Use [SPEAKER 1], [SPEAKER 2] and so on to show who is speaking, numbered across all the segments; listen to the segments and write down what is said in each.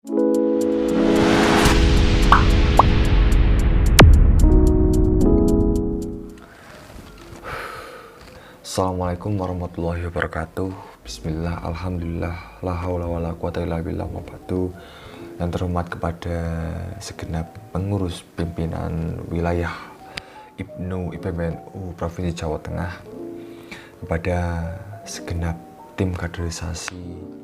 [SPEAKER 1] Assalamualaikum warahmatullahi wabarakatuh. Bismillah, alhamdulillah, la haula wala quwata illa billah wa ba'du. Yang terhormat kepada segenap pengurus pimpinan wilayah IPNU IPBNU Provinsi Jawa Tengah, kepada segenap tim kaderisasi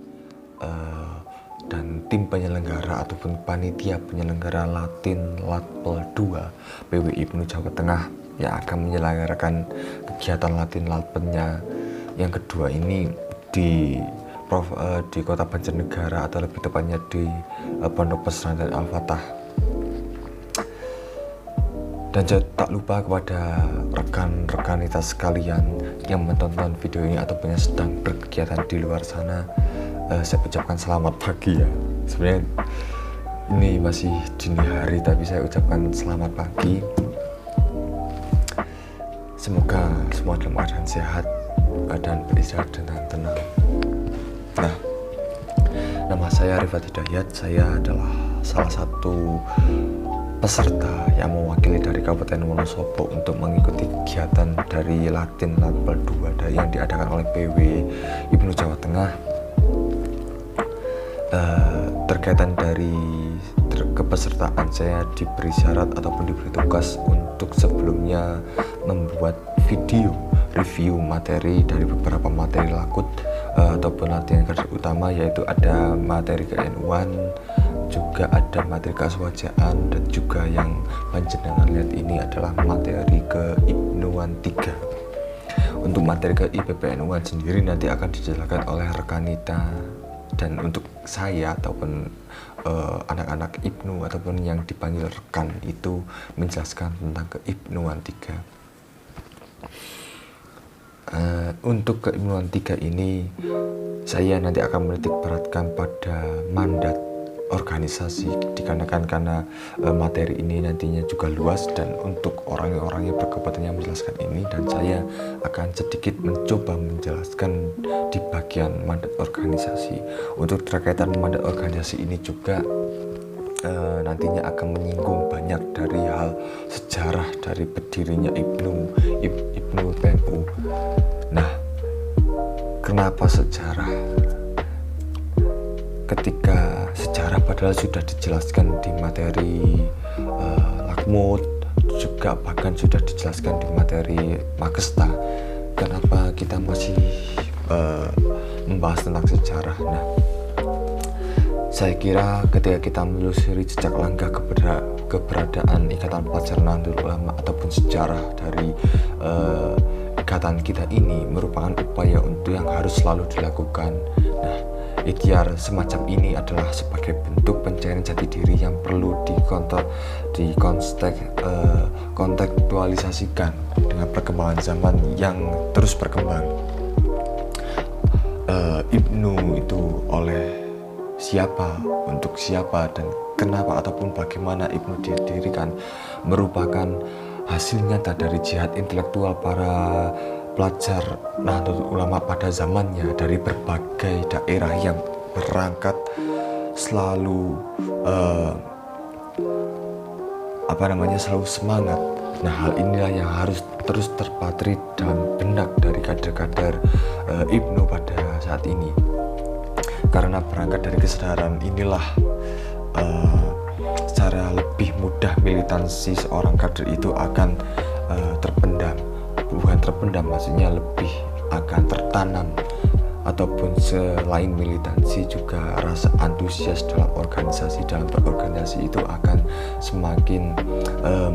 [SPEAKER 1] dan tim penyelenggara ataupun panitia penyelenggara Latin Latpel 2 PW IPNU Jawa Tengah yang akan menyelenggarakan kegiatan Latin Latpennya yang kedua ini di Kota Banjarnegara, atau lebih tepatnya di Pondok Pesantren Al-Fatah. Dan tak lupa kepada rekan-rekan kita sekalian yang menonton video ini ataupun yang sedang berkegiatan di luar sana, saya ucapkan selamat pagi ya. Sebenarnya ini masih dini hari, tapi saya ucapkan selamat pagi. Semoga semua dalam keadaan sehat dan beristirahat dengan tenang. Nah, nama saya Rifat Hidayat. Saya adalah salah satu peserta yang mewakili dari Kabupaten Wonosobo untuk mengikuti kegiatan dari Latin Latpel 2 yang diadakan oleh PW IPNU Jawa Tengah. Terkaitan dari kepesertaan, saya diberi syarat ataupun diberi tugas untuk sebelumnya membuat video review materi dari beberapa materi lakut ataupun latihan kader utama, yaitu ada materi ke-N1, juga ada materi keaswajaan, dan juga yang panjenengan lihat ini adalah materi ke IPNUan 3. Untuk materi ke IPBNUan sendiri nanti akan dijelaskan oleh rekan Nita, dan untuk saya ataupun anak-anak IPNU ataupun yang dipanggil rekan itu menjelaskan tentang ke IPNUan 3. Untuk ke IPNUan 3 ini saya nanti akan menitik beratkan pada mandat organisasi, dikarenakan karena materi ini nantinya juga luas dan untuk orang-orang yang berkepentingan menjelaskan ini, dan saya akan sedikit mencoba menjelaskan di bagian mandat organisasi. Untuk terkaitan mandat organisasi ini juga nantinya akan menyinggung banyak dari hal sejarah dari berdirinya IPNU PNU. Nah, kenapa sejarah? Ketika sejarah padahal sudah dijelaskan di materi Lakmut, juga bahkan sudah dijelaskan di materi Magesta, kenapa kita masih membahas tentang sejarah? Nah, saya kira ketika kita menelusuri jejak langkah keberadaan Ikatan Pelajar Nahdlatul Ulama ataupun sejarah dari ikatan kita ini merupakan upaya untuk yang harus selalu dilakukan. Nah, ikhtiar semacam ini adalah sebagai bentuk pencarian jati diri yang perlu kontekstualisasikan dengan perkembangan zaman yang terus berkembang. IPNU itu oleh siapa, untuk siapa, dan kenapa ataupun bagaimana IPNU didirikan merupakan hasil nyata dari jihad intelektual para pelajar Nahdlatul Ulama pada zamannya dari berbagai daerah yang berangkat selalu selalu semangat. Nah, hal inilah yang harus terus terpatri dalam benak dari kader-kader IPNU pada saat ini. Karena berangkat dari kesadaran inilah secara lebih mudah militansi seorang kader itu akan terpendam. Bukan terpendam, maksudnya lebih akan tertanam, ataupun selain militansi juga rasa antusias dalam organisasi, dalam berorganisasi itu akan semakin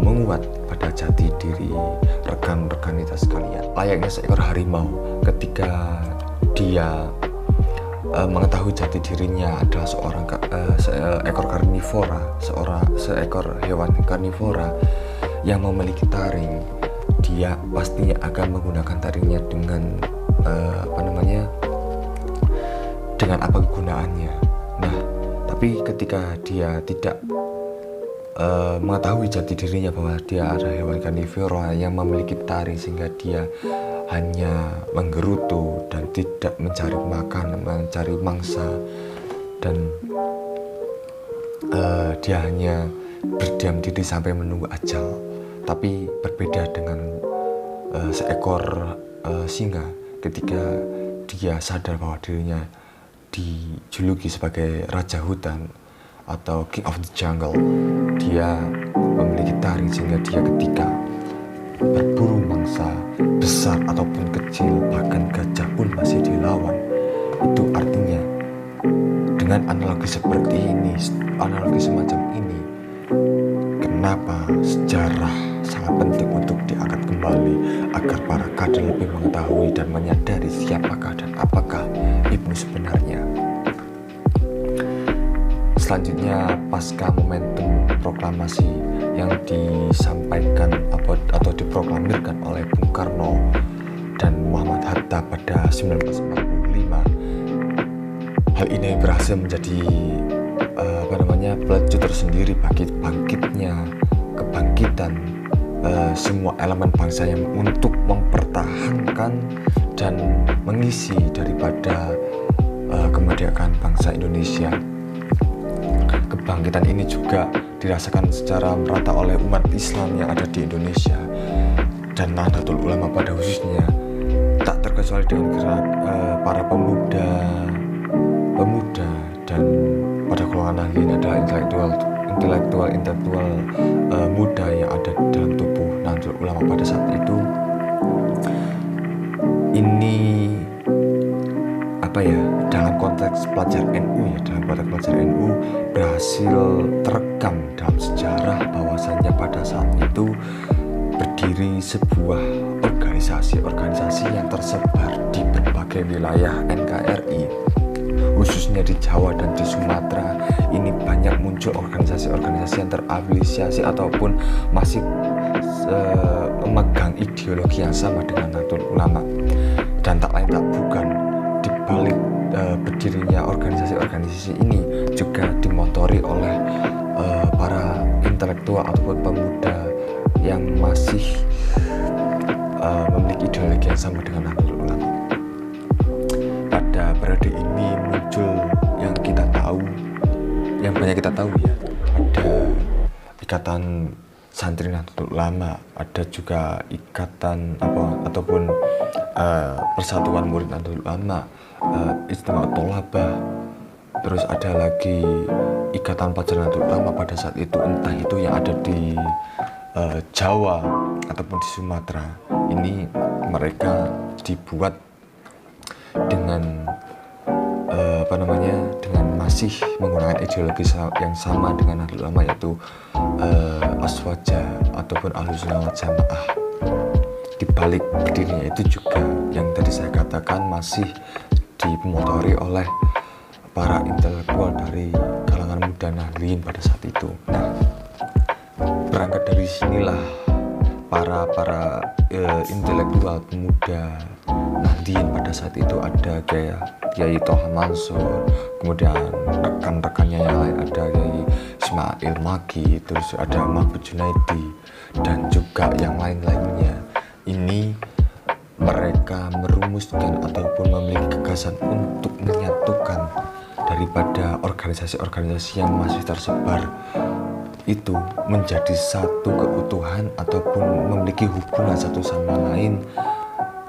[SPEAKER 1] menguat pada jati diri rekan-rekan kita sekalian. Layaknya seekor harimau, ketika dia mengetahui jati dirinya adalah seekor karnivora, seekor hewan karnivora yang memiliki taring, dia pastinya akan menggunakan taringnya dengan dengan apa kegunaannya. Nah, tapi ketika dia tidak mengetahui jati dirinya bahwa dia ada hewan karnivora yang memiliki taring, sehingga dia hanya menggerutu dan tidak mencari makan, mencari mangsa, dan dia hanya berdiam diri sampai menunggu ajal. Tapi berbeda dengan seekor singa ketika dia sadar bahwa dirinya dijuluki sebagai raja hutan atau king of the jungle. Dia memiliki taring sehingga dia ketika berburu mangsa besar ataupun kecil, bahkan gajah pun masih dilawan. Itu artinya dengan analogi seperti ini, analogi semacam ini, kenapa sejarah sangat penting untuk diangkat kembali agar para kader lebih mengetahui dan menyadari siapakah dan apakah Ibnu sebenarnya. Selanjutnya, pasca momentum proklamasi yang disampaikan atau diproklamirkan oleh Bung Karno dan Muhammad Hatta pada 1945, hal ini berhasil menjadi pelecut tersendiri bagi kebangkitan semua elemen bangsa yang untuk mempertahankan dan mengisi daripada kemerdekaan bangsa Indonesia. Kebangkitan ini juga dirasakan secara merata oleh umat Islam yang ada di Indonesia dan Nahdlatul Ulama pada khususnya, tak terkecuali dengan gerak para pemuda dan pada golongan nahdliyin adalah intelektual muda yang ada dalam tubuh Nahdlatul Ulama pada saat itu. Ini dalam konteks pelajar NU berhasil terekam dalam sejarah bahwasannya pada saat itu berdiri sebuah organisasi yang tersebar di berbagai wilayah NKRI, khususnya di Jawa dan di Sumatera. Ini banyak muncul organisasi-organisasi yang terafiliasi ataupun masih memegang ideologi yang sama dengan Nahdlatul Ulama. Dan tak lain tak bukan, di balik berdirinya organisasi-organisasi ini juga dimotori oleh para intelektual ataupun pemuda yang masih memiliki ideologi yang sama dengan Nahdlatul Ulama. Pada periode ini muncul yang banyak kita tahu ya, ada Ikatan Santri Nahdlatul Ulama, ada juga ikatan ataupun Persatuan Murid Nahdlatul Ulama, Ijtima Tolabah, terus ada lagi Ikatan Pelajar Nahdlatul Ulama pada saat itu, entah itu yang ada di Jawa ataupun di Sumatera. Ini mereka dibuat dengan dengan masih menggunakan ideologi yang sama dengan Nahdlatul Ulama, yaitu Aswaja ataupun Ahlussunnah wal Jamaah. Di balik berdirinya itu juga yang tadi saya katakan masih dimotori oleh para intelektual dari kalangan muda Nahdliyin pada saat itu. Nah, berangkat dari sinilah para intelektual pemuda Nahdliyin pada saat itu, ada Kiai Toha Mansur, kemudian rekan-rekannya yang lain ada Kiai Ismail Maki, terus ada Mahfud Junaidi dan juga yang lain-lainnya. Ini mereka merumuskan ataupun memiliki gagasan untuk menyatukan daripada organisasi-organisasi yang masih tersebar itu menjadi satu keutuhan ataupun memiliki hubungan satu sama lain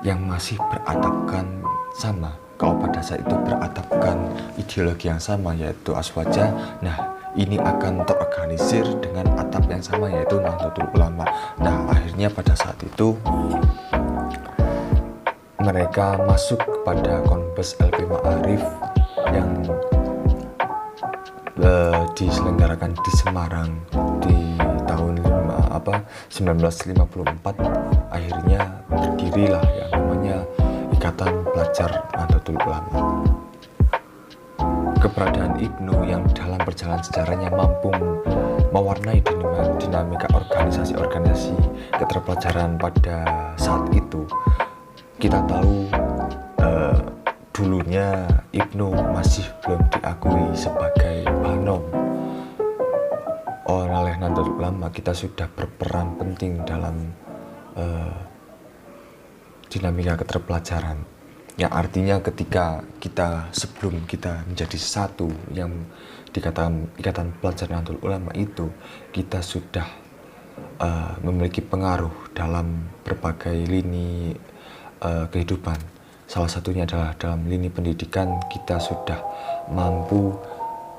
[SPEAKER 1] yang masih beratapkan sama. Kalau pada saat itu beratapkan ideologi yang sama, yaitu Aswaja, nah ini akan terorganisir dengan atap yang sama, yaitu Nahdlatul Ulama. Nah, akhirnya pada saat itu mereka masuk kepada Konbes LP Ma'arif yang diselenggarakan di Semarang di tahun 1954. Akhirnya berdirilah yang namanya Ikatan Pelajar Nahdlatul Ulama. Keberadaan Ibnu yang dalam perjalanan sejarahnya mampu mewarnai dinamika organisasi-organisasi keterpelajaran pada saat itu. Kita tahu dulunya Ibnu masih belum diakui sebagai Banom oleh Nahdlatul Ulama. Kita sudah berperan penting dalam dinamika keterpelajaran. Yang artinya ketika sebelum kita menjadi satu yang dikatakan Ikatan Pelajar Nahdlatul Ulama itu, kita sudah memiliki pengaruh dalam berbagai lini kehidupan. Salah satunya adalah dalam lini pendidikan, kita sudah mampu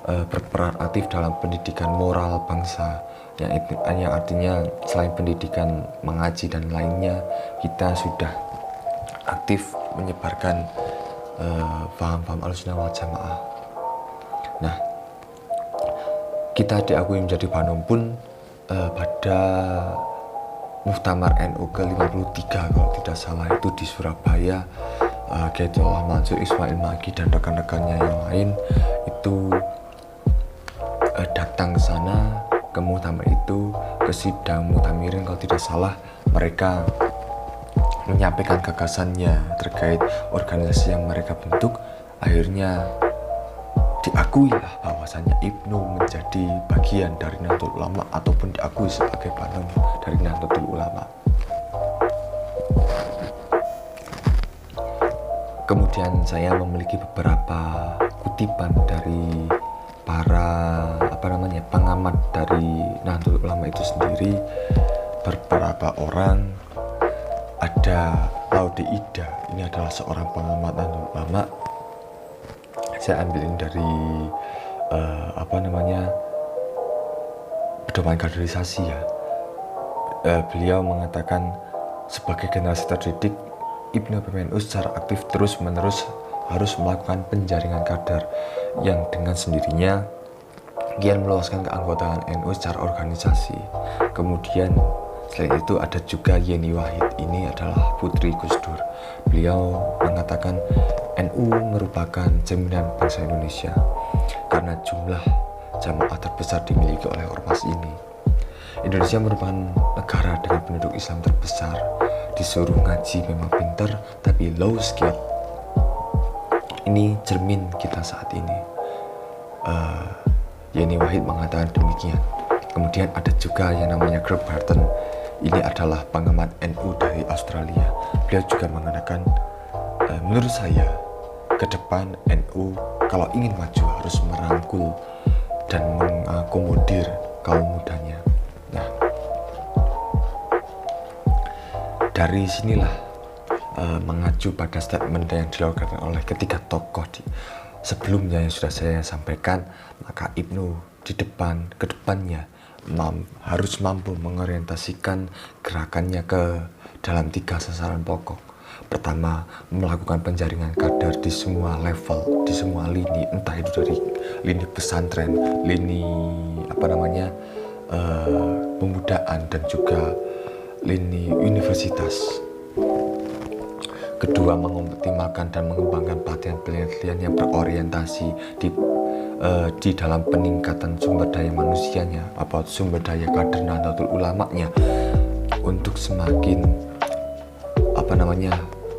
[SPEAKER 1] berperan aktif dalam pendidikan moral bangsa. Yang artinya selain pendidikan mengaji dan lainnya, kita sudah aktif menyebarkan paham-paham Ahlussunnah wal Jamaah. Nah, kita diakui menjadi Banom pun pada Muktamar NU ke-53 kalau tidak salah, itu di Surabaya. Kiaiullah Mansur Ismail Maghi dan rekan-rekannya yang lain itu datang ke sana, ke muktamar itu, ke sidang muktamirin kalau tidak salah. Mereka menyampaikan gagasannya terkait organisasi yang mereka bentuk. Akhirnya diakuilah bahwasannya Ibnu menjadi bagian dari Nahdlatul Ulama ataupun diakui sebagai Banom dari Nahdlatul Ulama. Kemudian saya memiliki beberapa kutipan dari para pengamat dari Nahdlatul Ulama itu sendiri. Beberapa orang, ada Laude Ida, ini adalah seorang pengamat Nahdlatul Ulama. Saya ambil ini dari pedoman kaderisasi ya. Beliau mengatakan, sebagai generasi terdidik, Ibnu PBNU secara aktif terus-menerus harus melakukan penjaringan kader yang dengan sendirinya kian meluaskan keanggotaan NU secara organisasi. Kemudian selain itu ada juga Yeni Wahid, ini adalah putri Gus Dur. Beliau mengatakan NU merupakan cerminan bangsa Indonesia karena jumlah jamaah terbesar dimiliki oleh ormas ini. Indonesia merupakan negara dengan penduduk Islam terbesar. Disuruh ngaji memang pinter, tapi low skill. Ini cermin kita saat ini. Yeni Wahid mengatakan demikian. Kemudian ada juga yang namanya Greg Barton. Ini adalah pengamat NU dari Australia. Beliau juga mengatakan, menurut saya ke depan NU kalau ingin maju harus merangkul dan mengakomodir kaum mudanya. Nah, dari sinilah mengacu pada statement yang dilakukan oleh ketiga tokoh sebelumnya yang sudah saya sampaikan, maka Ibnu ke depannya harus mampu mengorientasikan gerakannya ke dalam 3 sasaran pokok. Pertama, melakukan penjaringan kader di semua level, di semua lini, entah itu dari lini pesantren, lini pemudaan, dan juga lini universitas. Kedua, mengoptimalkan dan mengembangkan pelatihan-pelatihan yang berorientasi di dalam peningkatan sumber daya manusianya, atau sumber daya kader Nahdlatul Ulamanya, untuk semakin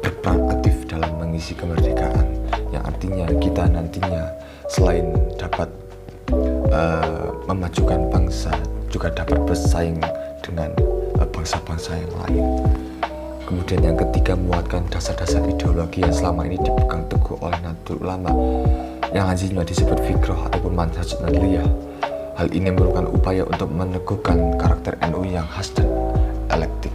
[SPEAKER 1] berperan aktif dalam mengisi kemerdekaan, yang artinya kita nantinya selain dapat memajukan bangsa, juga dapat bersaing dengan bangsa-bangsa yang lain. Kemudian yang ketiga, menguatkan dasar-dasar ideologi yang selama ini dipegang teguh oleh Nahdlatul Ulama, yang lazimnya disebut fikroh ataupun manhaj nadliyah. Hal ini merupakan upaya untuk meneguhkan karakter NU yang khas dan elektik.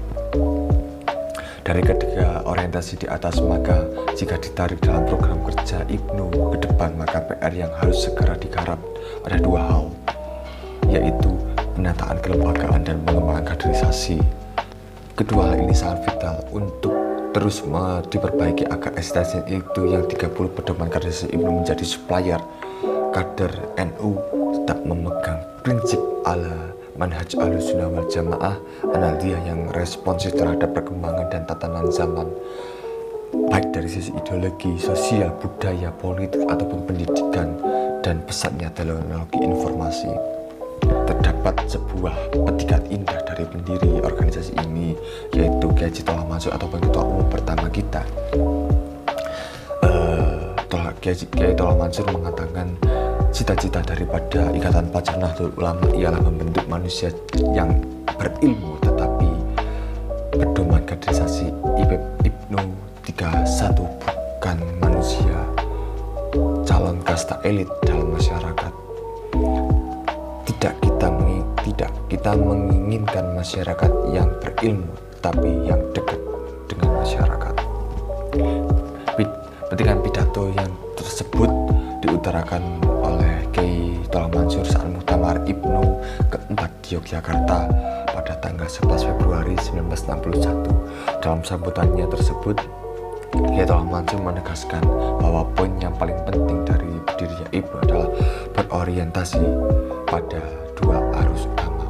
[SPEAKER 1] Dari ketiga orientasi di atas, maka jika ditarik dalam program kerja Ibnu ke depan, maka PR yang harus segera digarap ada 2 hal, yaitu penataan kelembagaan dan pengembangan kaderisasi. Kedua hal ini sangat vital untuk terus diperbaiki agar eksistensi itu yang 30 pedoman kaderisasi Ibnu menjadi supplier kader NU tetap memegang prinsip ala manhaj Ahlussunnah wal Jamaah, analia yang responsif terhadap perkembangan dan tatanan zaman, baik dari sisi ideologi, sosial, budaya, politik, ataupun pendidikan dan pesatnya teknologi informasi. Terdapat sebuah petikan indah dari pendiri organisasi ini, yaitu Kiaiullah Mansur ataupun ketua umum pertama kita. Kiaiullah Mansur mengatakan, cita-cita daripada Ikatan Pelajar Nahdlatul Ulama ialah membentuk manusia yang berilmu, tetapi pedoman kaderisasi Ibnu 31 bukan bukan manusia, calon kasta elit dalam masyarakat. Tidak kita menginginkan masyarakat yang berilmu, tapi yang dekat dengan masyarakat. Petikan pidato yang tersebut diutarakan oleh Kiai Tolong Mansur saat Muktamar Ibnu keempat di Yogyakarta pada tanggal 11 Februari 1961. Dalam sambutannya tersebut, Kiai Tolong Mansur menegaskan bahwa poin yang paling penting dari berdirinya Ibnu adalah berorientasi pada dua arus utama,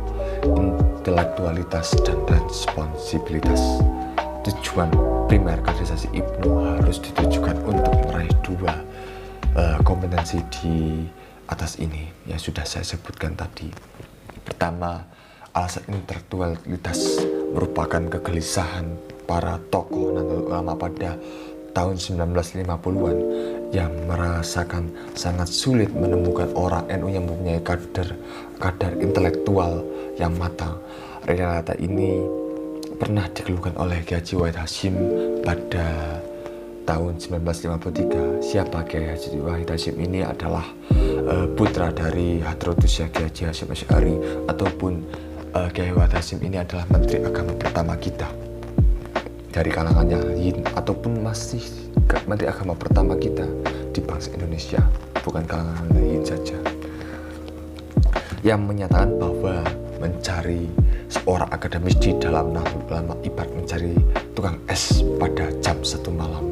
[SPEAKER 1] intelektualitas dan responsibilitas. Tujuan primer kaderisasi Ibnu harus ditujukan untuk meraih dua kompetensi di atas ini yang sudah saya sebutkan tadi. Pertama, alasan intelektualitas merupakan kegelisahan para tokoh Nahdlatul Ulama pada tahun 1950-an yang merasakan sangat sulit menemukan orang NU yang mempunyai kadar intelektual yang matang. Realita ini pernah dikeluhkan oleh Kiai Haji Wahid Hasyim pada tahun 1953. Siapa Kiai Haji Wahid Hasyim ini adalah putra dari Hadratus Syekh Kiai Haji Hasyim Asy'ari, ataupun Kiai Wahid Hasyim ini adalah Menteri Agama pertama kita dari kalangan Yahyin, ataupun masih Menteri Agama pertama kita di bangsa Indonesia, bukan kalangan Yahyin saja, yang menyatakan bahwa mencari seorang akademis di dalam Nahdlatul Ulama ibarat mencari tukang es pada jam 1 malam.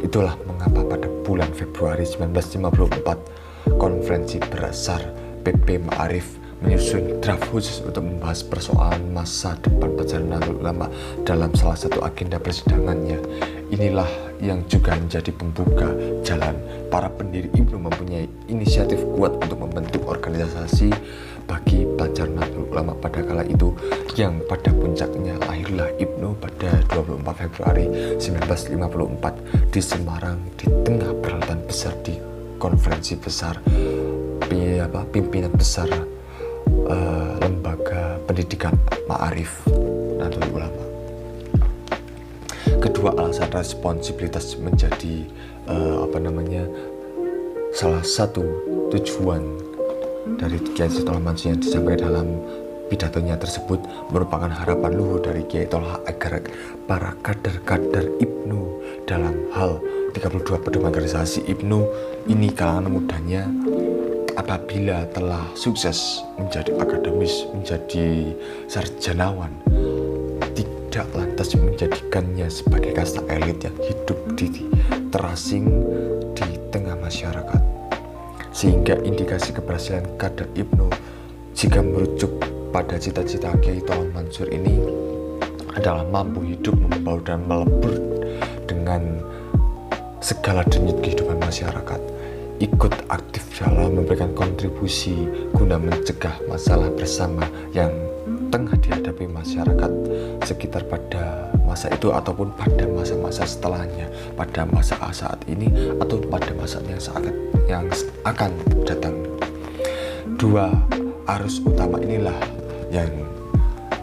[SPEAKER 1] Itulah mengapa pada bulan Februari 1954 konferensi besar PP Ma'arif menyusun draft khusus untuk membahas persoalan masa depan pelajaran Nahdlatul Ulama dalam salah satu agenda persidangannya. Inilah yang juga menjadi pembuka jalan para pendiri Ibnu mempunyai inisiatif kuat untuk membentuk organisasi bagi pelajaran Nahdlatul Ulama pada kala itu, yang pada puncaknya lahirlah Ibnu pada 24 Februari 1954 di Semarang di tengah perhelatan besar di konferensi besar pimpinan besar lembaga pendidikan Ma'arif Nahdlatul Ulama. Kedua, alasan responsibilitas menjadi salah satu tujuan dari Kiai Tolong Mansur yang disampaikan dalam pidatonya tersebut merupakan harapan luhur dari Kiai Tolong agar para kader-kader Ibnu dalam hal 32 pedoman kaderisasi Ibnu ini kalangan mudanya apabila telah sukses menjadi akademis, menjadi sarjanawan, tidak lantas menjadikannya sebagai kasta elit yang hidup terasing di tengah masyarakat. Sehingga indikasi keberhasilan kader Ibnu jika merujuk pada cita-cita Kiai Tolong Mansur ini adalah mampu hidup, membaur dan melebur dengan segala denyut kehidupan masyarakat, ikut aktif dalam memberikan kontribusi guna mencegah masalah bersama yang tengah dihadapi masyarakat sekitar pada masa itu ataupun pada masa-masa setelahnya, pada masa saat ini atau pada masa yang akan datang. Dua arus utama inilah yang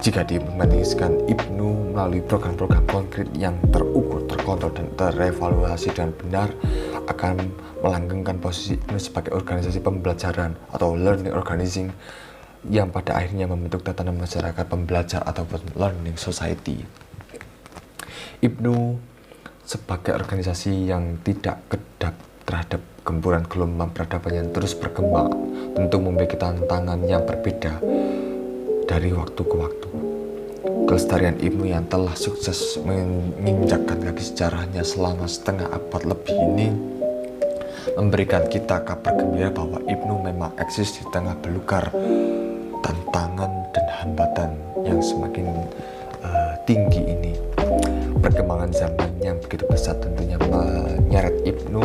[SPEAKER 1] jika diimplementasikan Ibnu melalui program-program konkret yang terukur, terkontrol dan terevaluasi dengan benar akan melanggengkan posisi Ibnu sebagai organisasi pembelajaran atau learning organizing yang pada akhirnya membentuk tatanan masyarakat pembelajar ataupun learning society. Ibnu sebagai organisasi yang tidak kedap terhadap gempuran gelombang peradaban yang terus berkembang tentu memiliki tantangan yang berbeda dari waktu ke waktu. Kelestarian Ibnu yang telah sukses menginjakkan kaki sejarahnya selama setengah abad lebih ini memberikan kita kabar gembira bahwa Ibnu memang eksis di tengah belukar tantangan dan hambatan yang semakin tinggi ini. Perkembangan zaman yang begitu pesat tentunya menyeret Ibnu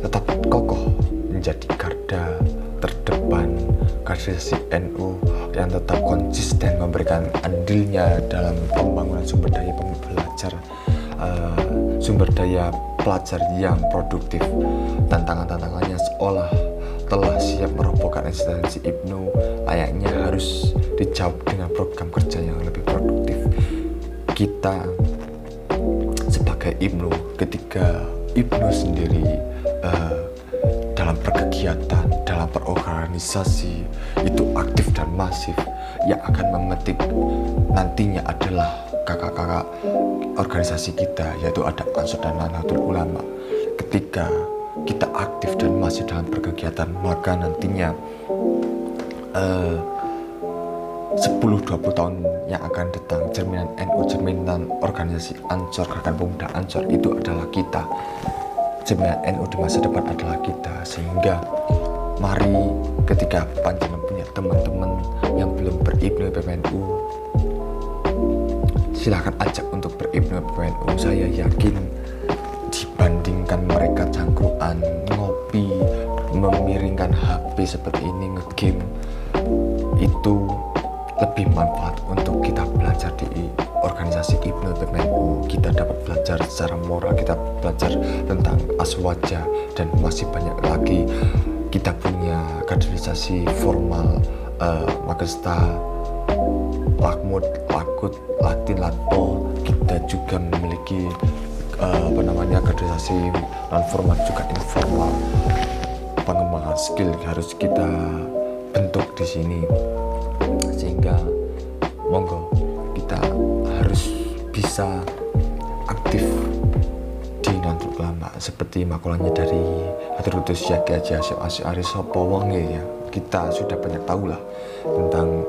[SPEAKER 1] tetap kokoh menjadi garda terdepan kaderisasi NU yang tetap konsisten memberikan andilnya dalam pembangunan sumber daya pelajar yang produktif. Tantangannya seolah telah siap merobohkan eksistensi Ibnu, layaknya harus dijawab dengan program kerja yang lebih produktif. Kita sebagai Ibnu ketika Ibnu sendiri dalam berkegiatan, dalam berorganisasi itu aktif dan masif, yang akan memetik nantinya adalah kakak-kakak organisasi kita, yaitu ada Ansor dan Nahdlatul Ulama. Ketika kita aktif dan masih dalam berkegiatan, maka nantinya 10-20 tahun yang akan datang, cerminan NU, cerminan organisasi Ansor, Gerakan Pemuda Ansor itu adalah kita. Cerminan NU di masa depan adalah kita. Sehingga mari ketika panjenengan punya teman-teman yang belum beribnu PPNU, silahkan ajak untuk beribnu PPNU. Saya yakin dibandingkan mereka cangkruan, ngopi, memiringkan HP seperti ini, ngegame, itu lebih manfaat untuk kita belajar di organisasi Ibnu PPNU. Kita dapat belajar secara moral, kita belajar tentang aswaja, dan masih banyak lagi. Kita punya kaderisasi formal, Magesta, Lakmud, Lakut, Latin, Latpol. Kita juga memiliki kaderisasi non formal, juga informal. Pengembangan skill harus kita bentuk di sini, sehingga monggo kita harus bisa aktif di Nahdlatul Ulama. Seperti makulanya dari Hadratus Syekh Haji Hasyim Asy'ari, sapa wonge, ya. Kita sudah banyak tahu lah tentang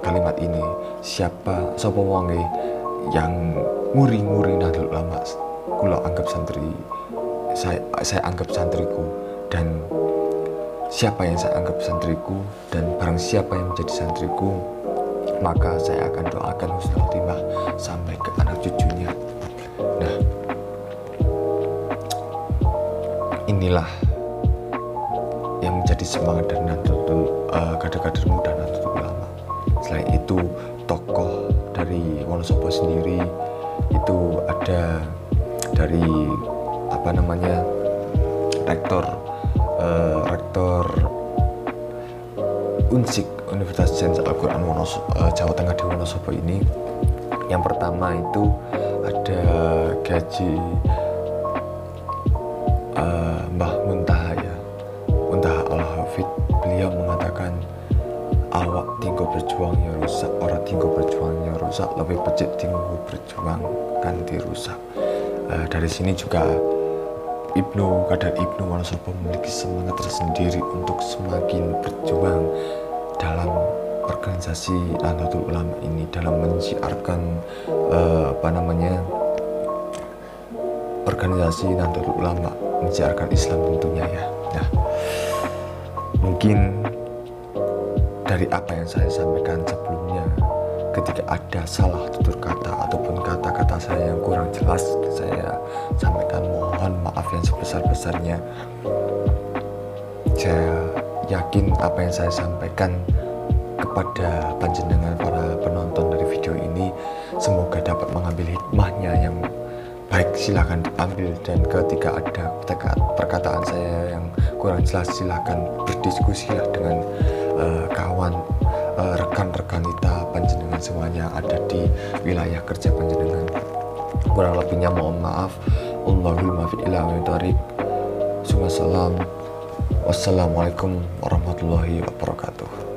[SPEAKER 1] kalimat ini. Sapa wonge yang nguri-nguri Nahdlatul Ulama, kula anggap santri, saya anggap santriku, dan siapa yang saya anggap santriku, dan barang siapa yang menjadi santriku, maka saya akan doakan husnul khotimah sampai ke anak cucunya. Nah, inilah yang menjadi semangat dari kader-kader muda Nahdlatul Ulama. Selain itu, tokoh dari Wonosobo sendiri itu ada dari rektor Unsik Universitas Sains Al-Quran Jawa Tengah di Wonosobo ini. Yang pertama itu ada Gaji Mbah Muntaha, ya, Muntaha Al-Hafid. Beliau mengatakan, awak tinggal berjuang ya rusak, orang tinggal berjuang ya rusak, lebih becik tinggal berjuang kan dirusak. Dari sini juga kader Ibnu Wonosobo memiliki semangat tersendiri untuk semakin berjuang dalam organisasi Nahdlatul Ulama ini, dalam mensiarkan organisasi Nahdlatul Ulama, mensiarkan Islam tentunya, ya. Nah, mungkin dari apa yang saya sampaikan sebelumnya, ketika ada salah tutur kata ataupun kata-kata saya yang kurang jelas, saya sampaikan mohon maaf yang sebesar-besarnya. Saya yakin apa yang saya sampaikan kepada panjenengan para penonton dari video ini semoga dapat mengambil hikmahnya yang baik. Silahkan diambil, dan ketika ada perkataan saya yang kurang jelas, silahkan berdiskusilah dengan kawan, rekan-rekan kita, panjenengan semuanya ada di wilayah kerja panjenengan. Kurang lebihnya mohon maaf. Allahul muwaffiq ila aqwamit thoriq. Wassalamualaikum warahmatullahi wabarakatuh.